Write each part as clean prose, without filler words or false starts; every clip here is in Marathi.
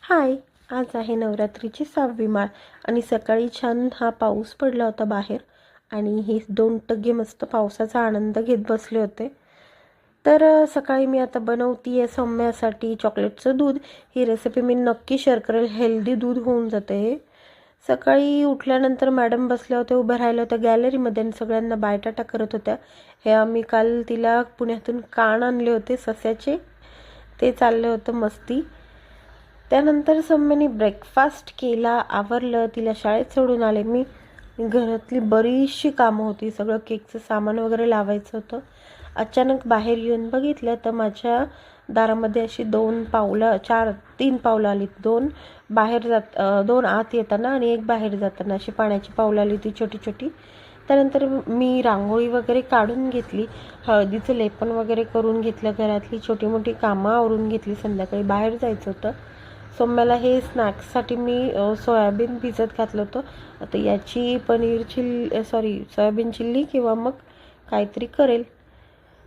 हाय, आज आहे नवरात्रीची 6वी माळ आणि सकाळी छान हा पाऊस पडला होता बाहेर आणि हे 2 टग्गे मस्त पावसाचा आनंद घेत बसले होते. तर सकाळी मी आता बनवतीये सौम्यासाठी चॉकलेटचं दूध. ही रेसिपी मी नक्की शेअर करेल. हेल्दी दूध होऊन जाते हे. सकाळी उठल्यानंतर मॅडम बसल्या होत्या, उभ्या राहिल्या होत्या गॅलरीमध्ये आणि सगळ्यांना बायटाटा करत होत्या. हे आम्ही काल तिला पुण्यातून कान आणले होते सस्याचे, ते चाललं होतं मस्ती. त्यानंतर सौम्याने ब्रेकफास्ट केला, आवरलं, तिला शाळेत सोडून आले मी. घरातली बरीचशी कामं होती, सगळं केकचं सामान वगैरे लावायचं होतं. अचानक बाहेर येऊन बघितलं तर माझ्या दारामध्ये अशी 3 पावलं आली. 2 आत येताना आणि 1 बाहेर जाताना अशी पाण्याची पावलं आली ती छोटी छोटी. त्यानंतर मी रांगोळी वगैरे काढून घेतली, हळदीचं लेपन वगैरे करून घेतलं, घरातली छोटी मोठी कामं आवरून घेतली. संध्याकाळी बाहेर जायचं होतं. सौम्याला हे स्नॅक्ससाठी मी सोयाबीन भिजत घातलं होतं. आता याची सोयाबीन चिल्ली किंवा मग काहीतरी करेल.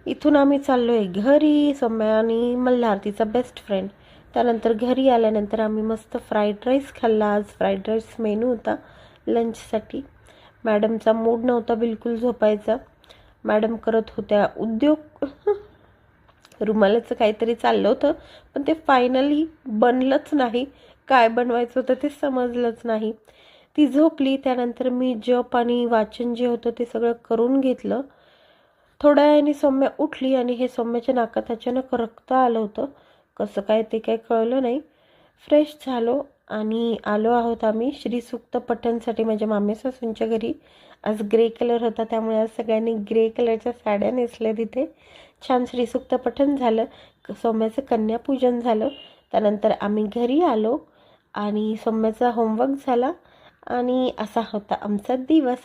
इथून आम्ही चाललो आहे घरी. सौम्या आणि मल्हार तिचा बेस्ट फ्रेंड. त्यानंतर घरी आल्यानंतर आम्ही मस्त फ्राईड राईस खाल्ला. आज फ्राईड राईस मेनू होता लंचसाठी. मॅडमचा मूड नव्हता बिलकुल झोपायचा. मॅडम करत होत्या उद्योग. रुमालाचं काहीतरी चाललं होतं, पण ते फायनली बनलंच नाही. काय बनवायचं होतं ते समजलंच नाही. ती झोपली. त्यानंतर मी जप आणि वाचन जे होतं ते सगळं करून घेतलं. थोड्या वेळाने सौम्या उठली आणि हे सौम्याच्या नाकात अचानक रक्त आलं होतं. कसं काय ते काही कळलं नाही. फ्रेश झालो आणि आलो आहोत आम्ही श्रीसूक्त पठणसाठी माझ्या मामे सासूंच्या घरी. आज ग्रे कलर होता, त्यामुळे आज सगळ्यांनी ग्रे कलरच्या साड्या नेसल्या. तिथे छान श्रीसूक्त पठण झालं, सौम्याचं कन्यापूजन झालं. त्यानंतर आम्ही घरी आलो आणि सौम्याचा होमवर्क झाला आणि असा होता आमचा दिवस.